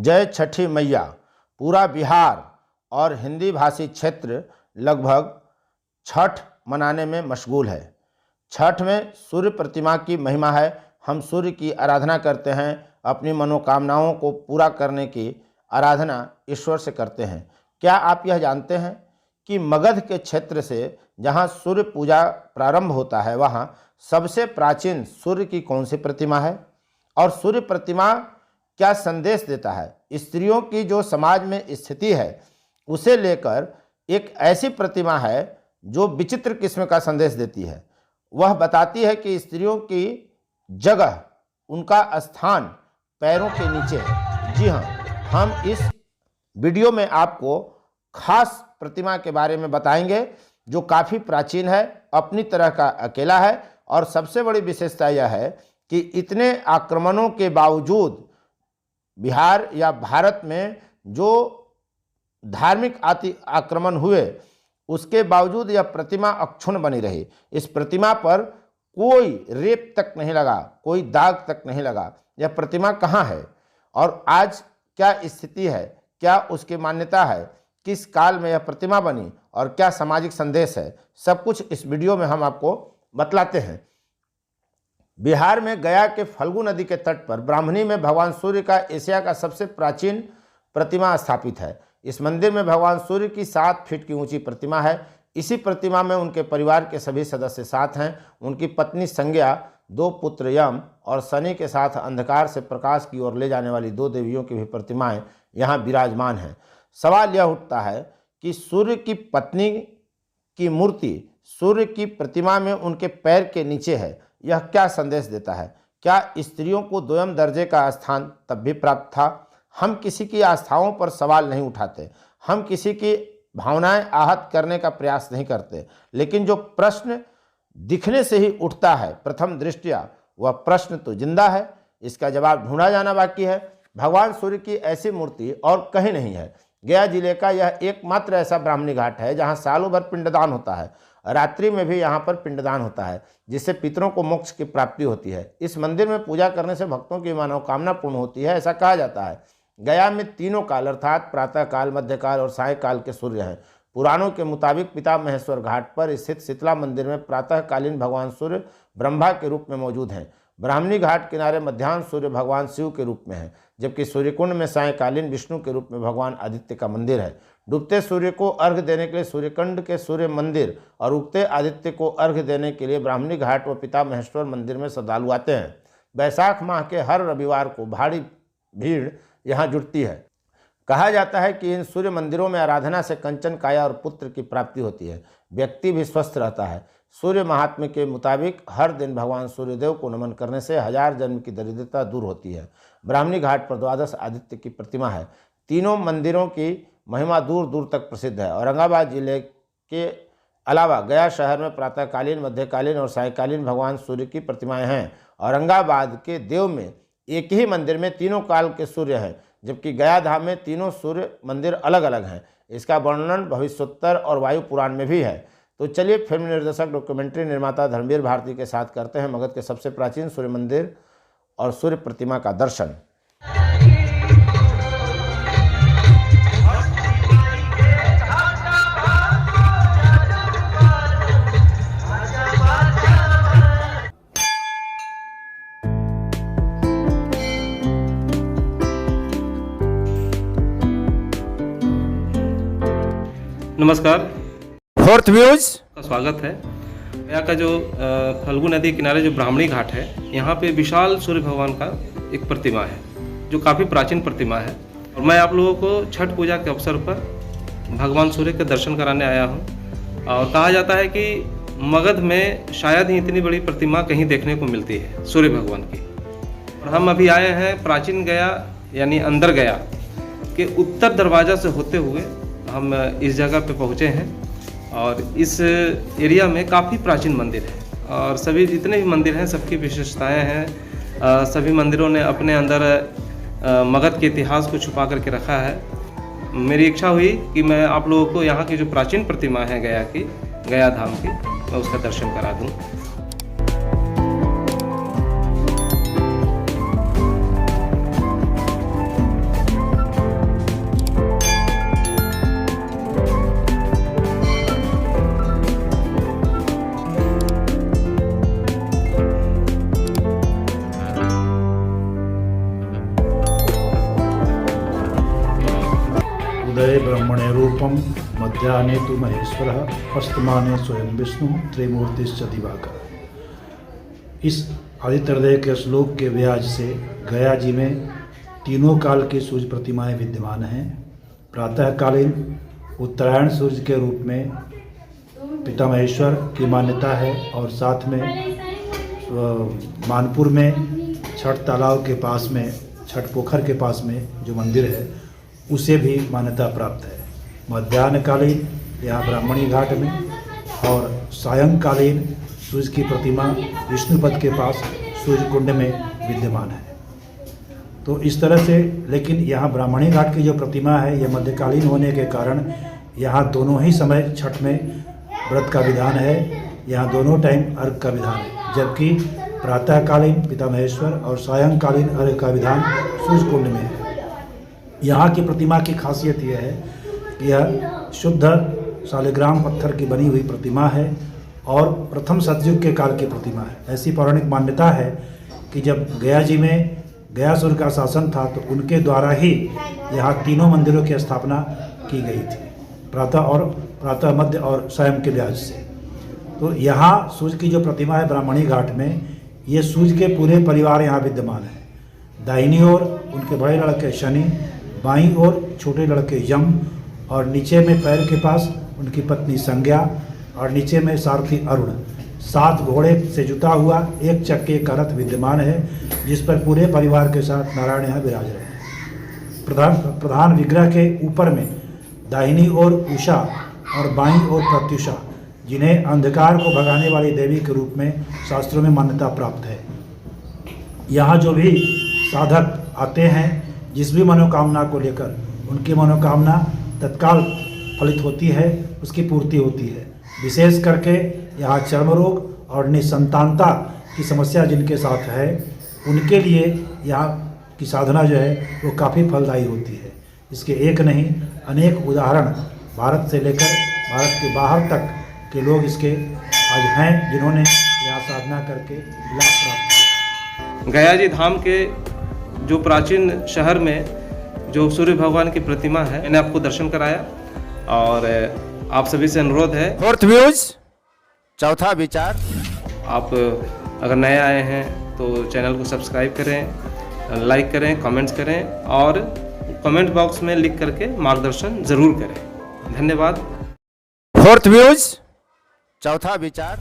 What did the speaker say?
जय छठी मैया। पूरा बिहार और हिंदी भाषी क्षेत्र लगभग छठ मनाने में मशगूल है। छठ में सूर्य प्रतिमा की महिमा है। हम सूर्य की आराधना करते हैं, अपनी मनोकामनाओं को पूरा करने की आराधना ईश्वर से करते हैं। क्या आप यह जानते हैं कि मगध के क्षेत्र से जहाँ सूर्य पूजा प्रारंभ होता है, वहाँ सबसे प्राचीन सूर्य की कौन सी प्रतिमा है और सूर्य प्रतिमा क्या संदेश देता है? स्त्रियों की जो समाज में स्थिति है उसे लेकर एक ऐसी प्रतिमा है जो विचित्र किस्म का संदेश देती है। वह बताती है कि स्त्रियों की जगह, उनका स्थान पैरों के नीचे है। जी हाँ, हम इस वीडियो में आपको खास प्रतिमा के बारे में बताएंगे जो काफ़ी प्राचीन है, अपनी तरह का अकेला है और सबसे बड़ी विशेषता यह है कि इतने आक्रमणों के बावजूद बिहार या भारत में जो धार्मिक आक्रमण हुए उसके बावजूद यह प्रतिमा अक्षुण्ण बनी रही। इस प्रतिमा पर कोई रेत तक नहीं लगा, कोई दाग तक नहीं लगा। यह प्रतिमा कहाँ है और आज क्या स्थिति है, क्या उसकी मान्यता है, किस काल में यह प्रतिमा बनी और क्या सामाजिक संदेश है, सब कुछ इस वीडियो में हम आपको बतलाते हैं। बिहार में गया के फल्गु नदी के तट पर ब्राह्मणी में भगवान सूर्य का एशिया का सबसे प्राचीन प्रतिमा स्थापित है। इस मंदिर में भगवान सूर्य की 7 फीट की ऊंची प्रतिमा है। इसी प्रतिमा में उनके परिवार के सभी सदस्य साथ हैं। उनकी पत्नी संज्ञा, 2 पुत्र यम और शनि के साथ अंधकार से प्रकाश की ओर ले जाने वाली 2 देवियों की भी प्रतिमाएं यहाँ विराजमान हैं। सवाल यह उठता है कि सूर्य की पत्नी की मूर्ति सूर्य की प्रतिमा में उनके पैर के नीचे है, यह क्या संदेश देता है? क्या स्त्रियों को दोयम दर्जे का स्थान तब भी प्राप्त था? हम किसी की आस्थाओं पर सवाल नहीं उठाते, हम किसी की भावनाएं आहत करने का प्रयास नहीं करते, लेकिन जो प्रश्न दिखने से ही उठता है प्रथम दृष्टया, वह प्रश्न तो जिंदा है, इसका जवाब ढूंढा जाना बाकी है। भगवान सूर्य की ऐसी मूर्ति और कहीं नहीं है। गया जिले का यह एकमात्र ऐसा ब्राह्मणी घाट है जहाँ सालों भर पिंडदान होता है। रात्रि में भी यहाँ पर पिंडदान होता है, जिससे पितरों को मोक्ष की प्राप्ति होती है। इस मंदिर में पूजा करने से भक्तों की मनोकामना पूर्ण होती है, ऐसा कहा जाता है। गया में तीनों काल अर्थात प्रातः काल, मध्यकाल और सायकाल के सूर्य हैं। पुराणों के मुताबिक पिता महेश्वर घाट पर स्थित शीतला मंदिर में प्रातःकालीन भगवान सूर्य ब्रह्मा के रूप में मौजूद हैं। ब्राह्मणी घाट किनारे मध्याह्न सूर्य भगवान शिव के रूप में है, जबकि सूर्यकुंड में सायकालीन विष्णु के रूप में भगवान आदित्य का मंदिर है। डूबते सूर्य को अर्घ्य देने के लिए सूर्यकुंड के सूर्य मंदिर और उगते आदित्य को अर्घ्य देने के लिए ब्राह्मणी घाट व पिता महेश्वर मंदिर में श्रद्धालु आते हैं। वैशाख माह के हर रविवार को भारी भीड़ यहाँ जुटती है। कहा जाता है कि इन सूर्य मंदिरों में आराधना से कंचन काया और पुत्र की प्राप्ति होती है, व्यक्ति भी स्वस्थ रहता है। सूर्य महात्म्य के मुताबिक हर दिन भगवान सूर्यदेव को नमन करने से 1000 जन्म की दरिद्रता दूर होती है। ब्राह्मणी घाट पर 12 आदित्य की प्रतिमा है। तीनों मंदिरों की महिमा दूर दूर तक प्रसिद्ध है। औरंगाबाद जिले के अलावा गया शहर में प्रातःकालीन, मध्यकालीन और सायकालीन भगवान सूर्य की प्रतिमाएं हैं। औरंगाबाद के देव में एक ही मंदिर में तीनों काल के सूर्य हैं, जबकि गया धाम में तीनों सूर्य मंदिर अलग अलग हैं। इसका वर्णन भविष्योत्तर और वायु पुराण में भी है। तो चलिए फिल्म निर्देशक, डॉक्यूमेंट्री निर्माता धर्मवीर भारती के साथ करते हैं मगध के सबसे प्राचीन सूर्य मंदिर और सूर्य प्रतिमा का दर्शन। नमस्कार, फोर्थ व्यूज का स्वागत है। यहाँ का जो फल्गु नदी किनारे जो ब्राह्मणी घाट है, यहाँ पे विशाल सूर्य भगवान का एक प्रतिमा है जो काफ़ी प्राचीन प्रतिमा है। और मैं आप लोगों को छठ पूजा के अवसर पर भगवान सूर्य के दर्शन कराने आया हूँ। और कहा जाता है कि मगध में शायद ही इतनी बड़ी प्रतिमा कहीं देखने को मिलती है सूर्य भगवान की। और हम अभी आए हैं प्राचीन गया यानी अंदर गया के उत्तर दरवाज़ा से होते हुए हम इस जगह पे पहुँचे हैं। और इस एरिया में काफ़ी प्राचीन मंदिर है और सभी जितने भी मंदिर हैं सबकी विशेषताएं हैं। सभी मंदिरों ने अपने अंदर मगध के इतिहास को छुपा करके रखा है। मेरी इच्छा हुई कि मैं आप लोगों को यहाँ की जो प्राचीन प्रतिमा है गया धाम की, मैं उसका दर्शन करा दूँ। उदये ब्रह्मणे रूपम मध्याह्ने तु महेश्वरः अस्तमाने स्वयं विष्णु त्रिमूर्तिश्च दिवाकर। इस आदित्य हृदय के श्लोक के व्याज से गया जी में तीनों काल की सूर्य प्रतिमाएं विद्यमान हैं। प्रातःकालीन उत्तरायण सूर्य के रूप में पिता महेश्वर की मान्यता है और साथ में मानपुर में छठ तालाब के पास में, छठ पोखर के पास में जो मंदिर है उसे भी मान्यता प्राप्त है। मध्याह्नकालीन यहाँ ब्राह्मणी घाट में और सायंकालीन सूर्य की प्रतिमा विष्णुपद के पास सूर्य कुंड में विद्यमान है। तो इस तरह से, लेकिन यहाँ ब्राह्मणी घाट की जो प्रतिमा है यह मध्यकालीन होने के कारण यहाँ दोनों ही समय छठ में व्रत का विधान है, यहाँ दोनों टाइम अर्घ का विधान है, जबकि प्रातःकालीन पिता महेश्वर और सायंकालीन अर्घ का विधान सूर्य कुंड में है। यहाँ की प्रतिमा की खासियत यह है कि यह शुद्ध शालिग्राम पत्थर की बनी हुई प्रतिमा है और प्रथम सतयुग के काल की प्रतिमा है। ऐसी पौराणिक मान्यता है कि जब गया जी में गयासुर का शासन था तो उनके द्वारा ही यहाँ तीनों मंदिरों की स्थापना की गई थी, प्रातः मध्य और सायं के व्याज से। तो यहाँ सूर्य की जो प्रतिमा है ब्राह्मणी घाट में, ये सूर्य के पूरे परिवार यहाँ विद्यमान है। दाहिनी ओर उनके बड़े लड़के शनि, बाईं ओर छोटे लड़के यम और नीचे में पैर के पास उनकी पत्नी संज्ञा और नीचे में सारथी अरुण। 7 घोड़े से जुता हुआ एक चक्के का रथ विद्यमान है जिस पर पूरे परिवार के साथ नारायण यहाँ विराज रहे हैं। प्रधान विग्रह के ऊपर में दाहिनी ओर उषा और बाईं ओर प्रत्युषा, जिन्हें अंधकार को भगाने वाली देवी के रूप में शास्त्रों में मान्यता प्राप्त है। यहाँ जो भी साधक आते हैं जिस भी मनोकामना को लेकर, उनकी मनोकामना तत्काल फलित होती है, उसकी पूर्ति होती है। विशेष करके यहाँ चर्म रोग और निसंतानता की समस्या जिनके साथ है उनके लिए यहाँ की साधना जो है वो काफ़ी फलदायी होती है। इसके एक नहीं अनेक उदाहरण भारत से लेकर भारत के बाहर तक के लोग इसके आज हैं जिन्होंने यहाँ साधना करके लाभ प्राप्त किया। गया जी धाम के जो प्राचीन शहर में जो सूर्य भगवान की प्रतिमा है, मैंने आपको दर्शन कराया और आप सभी से अनुरोध है, फोर्थ व्यूज चौथा विचार। आप अगर नए आए हैं तो चैनल को सब्सक्राइब करें, लाइक करें, कमेंट्स करें और कमेंट बॉक्स में लिख करके मार्गदर्शन ज़रूर करें। धन्यवाद। फोर्थ व्यूज चौथा विचार।